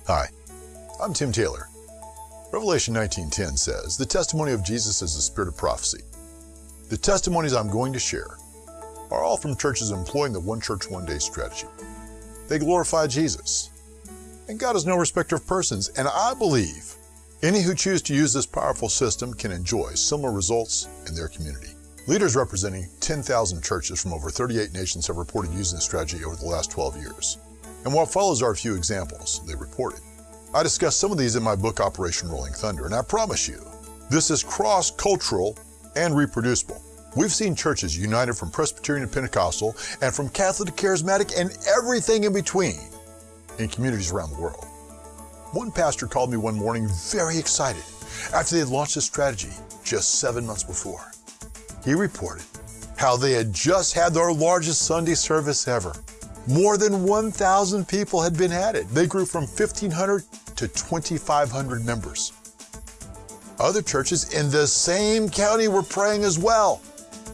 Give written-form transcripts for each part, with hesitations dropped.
Hi, I'm Tim Taylor. Revelation 19:10 says, "The testimony of Jesus is the spirit of prophecy." The testimonies I'm going to share are all from churches employing the 1Church1Day's strategy. They glorify Jesus. And God is no respecter of persons, and I believe any who choose to use this powerful system can enjoy similar results in their community. Leaders representing 10,000 churches from over 38 nations have reported using this strategy over the last 12 years. And what follows are a few examples they reported. I discussed some of these in my book, Operation Rolling Thunder, and I promise you, this is cross-cultural and reproducible. We've seen churches united from Presbyterian to Pentecostal and from Catholic to Charismatic and everything in between in communities around the world. One pastor called me one morning very excited after they had launched this strategy just 7 months before. He reported how they had just had their largest Sunday service ever. More than 1,000 people had been added. They grew from 1,500 to 2,500 members. Other churches in the same county were praying as well.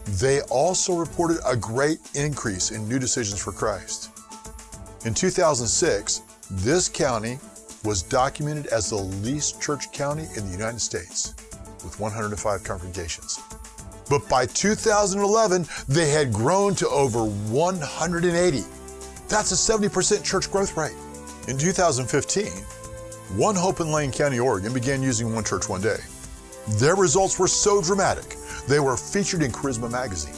They also reported a great increase in new decisions for Christ. In 2006, this county was documented as the least church county in the United States, with 105 congregations. But by 2011, they had grown to over 180. That's a 70% church growth rate. In 2015, One Hope in Lane County, Oregon began using 1Church1Day. Their results were so dramatic, they were featured in Charisma magazine.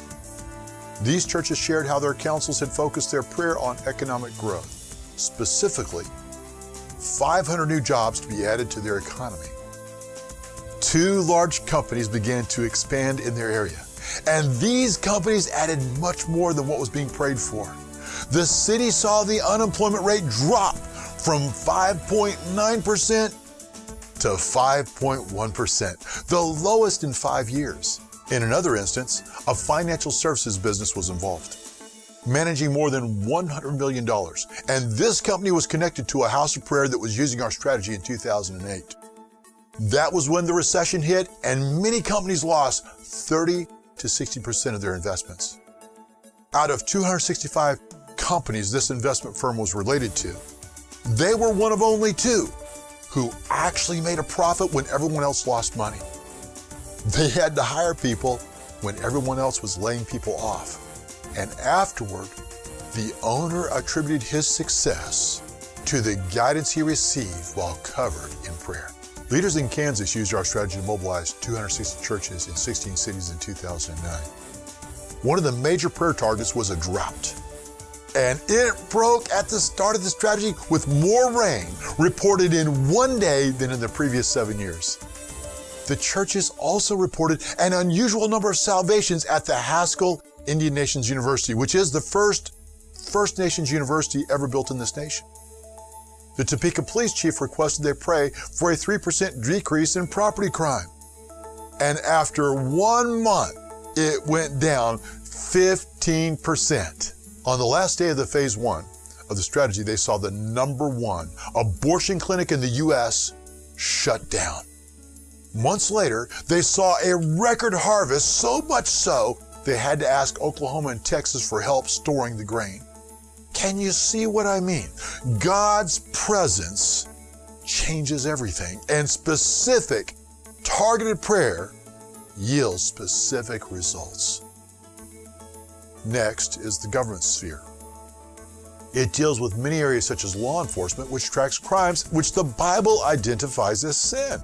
These churches shared how their councils had focused their prayer on economic growth, specifically 500 new jobs to be added to their economy. 2 large companies began to expand in their area, and these companies added much more than what was being prayed for. The city saw the unemployment rate drop from 5.9% to 5.1%, the lowest in 5 years. In another instance, a financial services business was involved, managing more than $100 million, and this company was connected to a house of prayer that was using our strategy in 2008. That was when the recession hit, and many companies lost 30 to 60% of their investments. Out of 265 companies this investment firm was related to, they were one of only 2 who actually made a profit when everyone else lost money. They had to hire people when everyone else was laying people off. And afterward, the owner attributed his success to the guidance he received while covered in prayer. Leaders in Kansas used our strategy to mobilize 260 churches in 16 cities in 2009. One of the major prayer targets was a drought. And it broke at the start of the strategy with more rain reported in one day than in the previous 7 years. The churches also reported an unusual number of salvations at the Haskell Indian Nations University, which is the first First Nations university ever built in this nation. The Topeka police chief requested they pray for a 3% decrease in property crime. And after 1 month, it went down 15%. On the last day of the phase 1 of the strategy, they saw the #1 abortion clinic in the U.S. shut down. Months later, they saw a record harvest, so much so, they had to ask Oklahoma and Texas for help storing the grain. Can you see what I mean? God's presence changes everything, and specific, targeted prayer yields specific results. Next is the government sphere. It deals with many areas such as law enforcement, which tracks crimes which the Bible identifies as sin.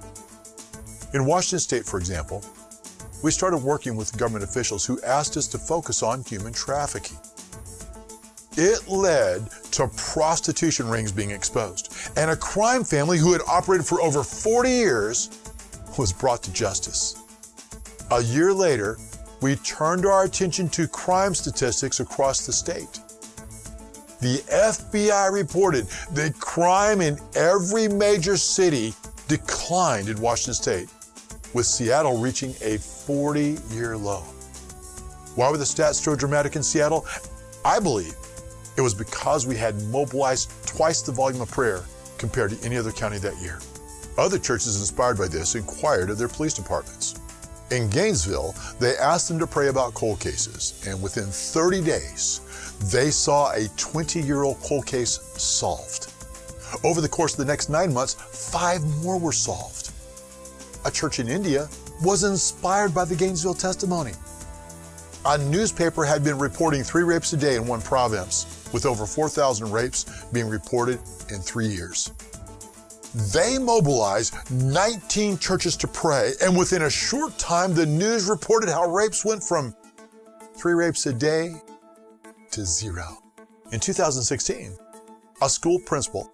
In Washington State, for example, we started working with government officials who asked us to focus on human trafficking. It led to prostitution rings being exposed, and a crime family who had operated for over 40 years was brought to justice. A year later, we turned our attention to crime statistics across the state. The FBI reported that crime in every major city declined in Washington State, with Seattle reaching a 40-year low. Why were the stats so dramatic in Seattle? I believe it was because we had mobilized twice the volume of prayer compared to any other county that year. Other churches inspired by this inquired of their police departments. In Gainesville, they asked them to pray about cold cases, and within 30 days, they saw a 20-year-old cold case solved. Over the course of the next 9 months, 5 more were solved. A church in India was inspired by the Gainesville testimony. A newspaper had been reporting 3 rapes a day in one province, with over 4,000 rapes being reported in 3 years. They mobilized 19 churches to pray, and within a short time, the news reported how rapes went from 3 rapes a day to 0. In 2016, a school principal,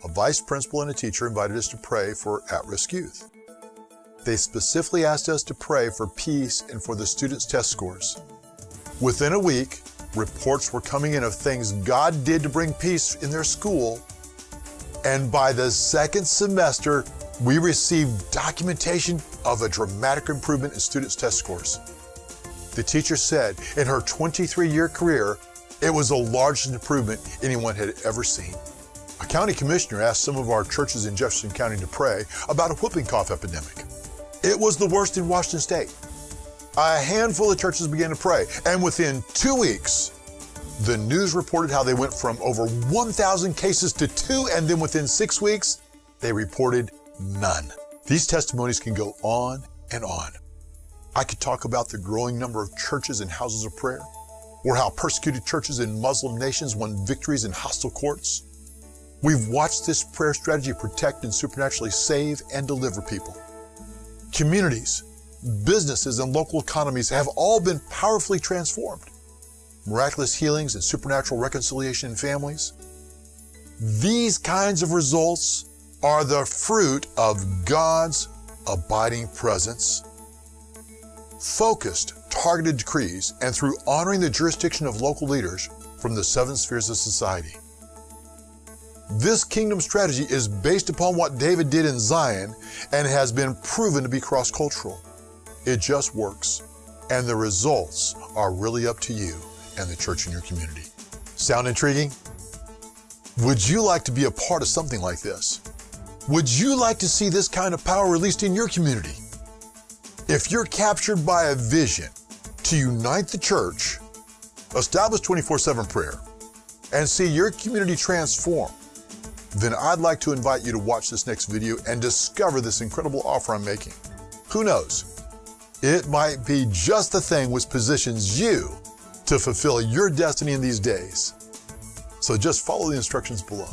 a vice principal, and a teacher invited us to pray for at-risk youth. They specifically asked us to pray for peace and for the students' test scores. Within a week, reports were coming in of things God did to bring peace in their school, and by the second semester, we received documentation of a dramatic improvement in students' test scores. The teacher said in her 23-year career, it was the largest improvement anyone had ever seen. A county commissioner asked some of our churches in Jefferson County to pray about a whooping cough epidemic. It was the worst in Washington State. A handful of churches began to pray, and within 2 weeks, the news reported how they went from over 1,000 cases to 2, and then within 6 weeks, they reported none. These testimonies can go on and on. I could talk about the growing number of churches and houses of prayer, or how persecuted churches in Muslim nations won victories in hostile courts. We've watched this prayer strategy protect and supernaturally save and deliver people. Communities, businesses, and local economies have all been powerfully transformed. Miraculous healings and supernatural reconciliation in families. These kinds of results are the fruit of God's abiding presence. Focused, targeted decrees, and through honoring the jurisdiction of local leaders from the 7 spheres of society. This kingdom strategy is based upon what David did in Zion and has been proven to be cross-cultural. It just works, and the results are really up to you and the church in your community. Sound intriguing? Would you like to be a part of something like this? Would you like to see this kind of power released in your community? If you're captured by a vision to unite the church, establish 24/7 prayer, and see your community transform, then I'd like to invite you to watch this next video and discover this incredible offer I'm making. Who knows? It might be just the thing which positions you to fulfill your destiny in these days. So just follow the instructions below.